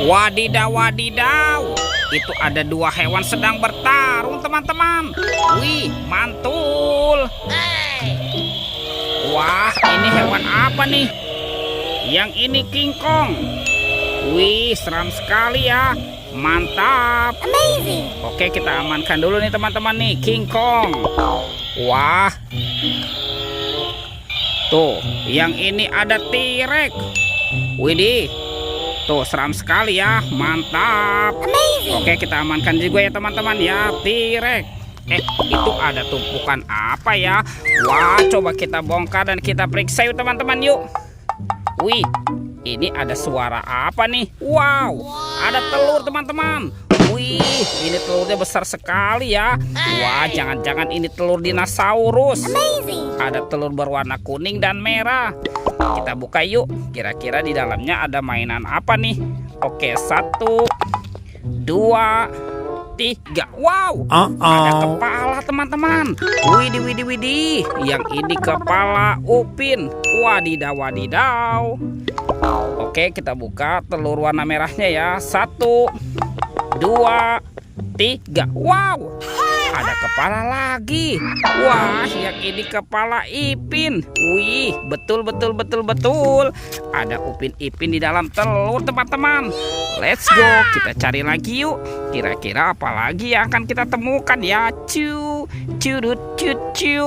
Wadidaw, wadidaw. Itu ada dua hewan sedang bertarung, teman-teman. Wih, mantul. Wah, ini hewan apa nih? Yang ini King Kong. Wih, seram sekali ya. Mantap. Amazing. Oke, kita amankan dulu nih teman-teman nih, King Kong. Wah. Tuh, yang ini ada T-Rex. Widih. Tuh, seram sekali ya. Mantap. Amazing. Oke, kita amankan juga ya teman-teman ya, T-Rex. Itu ada tumpukan apa ya? Wah, coba kita bongkar dan kita periksa yuk teman-teman yuk. Wih, ini ada suara apa nih? Wow, ada telur teman-teman. Wih, ini telurnya besar sekali ya. Wah, jangan-jangan ini telur dinosaurus. Amazing. Ada telur berwarna kuning dan merah. Kita buka yuk. Kira-kira di dalamnya ada mainan apa nih? Oke, 1, 2, 3. Wow, ada kepala teman-teman. Widih, widih, widih. Yang ini kepala Upin. Wadidaw, wadidaw. Oke, kita buka telur warna merahnya ya. 1, 2, 3. Wow, ada kepala lagi. Wah, yang ini kepala Ipin. Wih, betul, betul, betul, betul. Ada Upin Ipin di dalam telur teman-teman. Let's go, kita cari lagi yuk. Kira-kira apa lagi yang akan kita temukan ya? Curut, cu.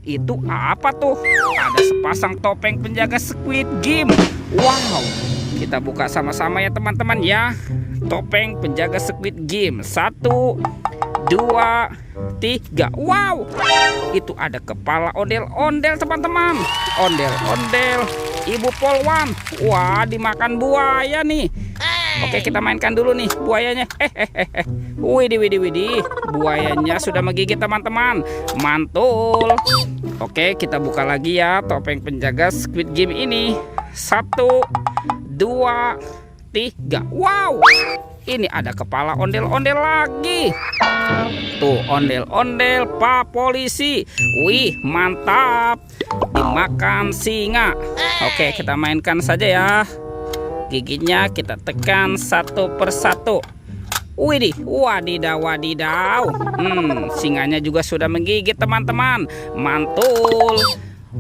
Itu apa tuh? Ada sepasang topeng penjaga Squid Game. Wow, kita buka sama-sama ya teman-teman ya. Topeng penjaga Squid Game. 1, 2, 3. Wow, itu ada kepala ondel-ondel teman-teman. Ondel-ondel Ibu Polwan. Wah, dimakan buaya nih. Oke, kita mainkan dulu nih buayanya. Widih, widih, widih. Buayanya sudah menggigit teman-teman. Mantul. Oke, kita buka lagi ya topeng penjaga Squid Game ini. 1, 2, 3. Wow, ini ada kepala ondel-ondel lagi. Tuh, ondel-ondel Pak Polisi. Wih, mantap. Dimakan singa. Oke, kita mainkan saja ya. Giginya kita tekan satu persatu. Widih, wadidaw, wadidaw. Singanya juga sudah menggigit teman-teman. Mantul.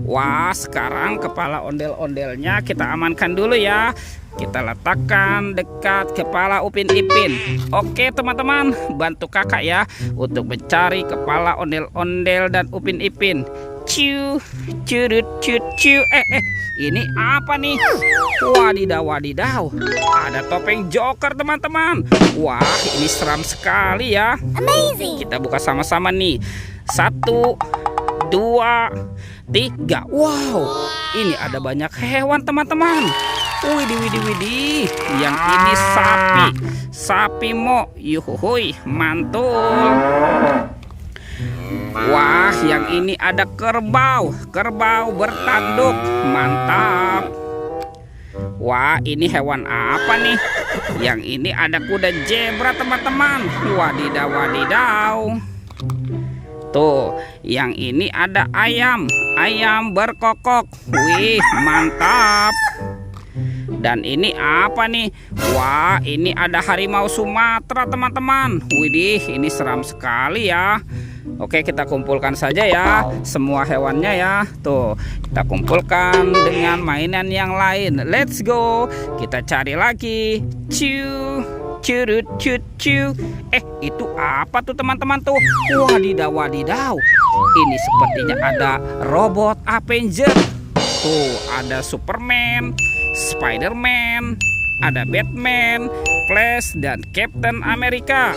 Wah, sekarang kepala ondel-ondelnya kita amankan dulu ya. Kita letakkan dekat kepala Upin Ipin. Oke teman-teman, bantu kakak ya untuk mencari kepala ondel-ondel dan Upin Ipin. Curut, cu. Ini apa nih? Wadidaw, wadidaw. Ada topeng Joker teman-teman. Wah, ini seram sekali ya. Amazing. Kita buka sama-sama nih. 1, 2, 3. Wow, ini ada banyak hewan teman-teman. Widih, widih, widih. Yang ini sapi mo. Yuhuhui, mantul. Wah, yang ini ada kerbau bertanduk. Mantap. Wah, ini hewan apa nih? Yang ini ada kuda zebra teman-teman. Wadidaw, wadidaw. Tuh, yang ini ada ayam berkokok. Wih, mantap. Dan ini apa nih? Wah, ini ada harimau Sumatera teman-teman. Widih, ini seram sekali ya. Oke, kita kumpulkan saja ya semua hewannya ya. Tuh, kita kumpulkan dengan mainan yang lain. Let's go. Kita cari lagi. Curut, cu. Itu apa tuh teman-teman tuh? Wadidaw, wadidaw. Ini sepertinya ada robot Avenger. Tuh, ada Superman, Spiderman, ada Batman, Flash, dan Captain America.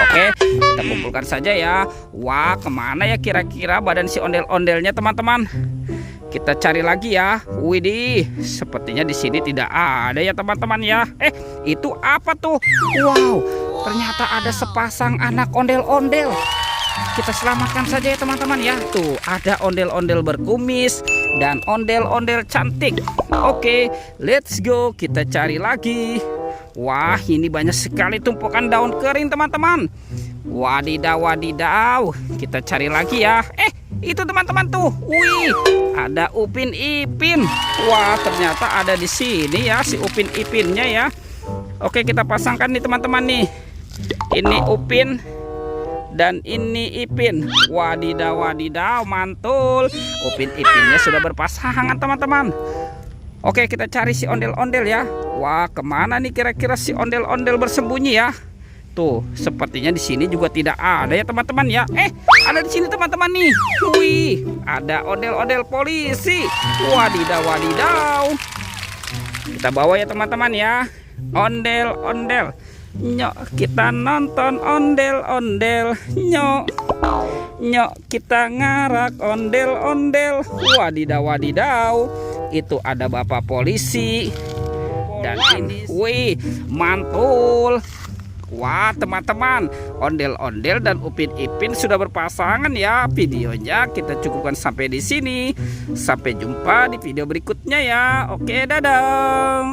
Oke, kita kumpulkan saja ya. Wah, kemana ya kira-kira badan si ondel-ondelnya teman-teman? Kita cari lagi ya. Widih, sepertinya di sini tidak ada ya teman-teman ya. Itu apa tuh? Wow, ternyata ada sepasang anak ondel-ondel. Kita selamatkan saja ya teman-teman ya. Tuh, ada ondel-ondel berkumis dan ondel-ondel cantik. Oke, let's go. Kita cari lagi. Wah, ini banyak sekali tumpukan daun kering teman-teman. Wadidaw, wadidaw. Kita cari lagi ya. Itu teman-teman tuh. Wih, ada Upin Ipin. Wah, ternyata ada di sini ya si Upin Ipinnya ya. Oke, kita pasangkan nih teman-teman nih. Ini Upin dan ini Ipin. Wadidaw, wadidaw, mantul. Upin Ipinnya sudah berpasangan teman-teman. Oke, kita cari si ondel-ondel ya. Wah, kemana nih kira-kira si ondel-ondel bersembunyi ya? Tuh, sepertinya di sini juga tidak ada ya teman-teman ya. Ada di sini teman-teman nih. Wih, ada ondel-ondel polisi. Wadidaw, wadidaw. Kita bawa ya teman-teman ya. Ondel-ondel. Nyok, kita nonton ondel-ondel. Nyok, nyok, kita ngarak ondel-ondel. Wadidaw, wadidaw. Itu ada bapak polisi. Dan ini, wih, mantul. Wah teman-teman, ondel-ondel dan Upin Ipin sudah berpasangan ya. Videonya kita cukupkan sampai di sini. Sampai jumpa di video berikutnya ya. Oke, dadah.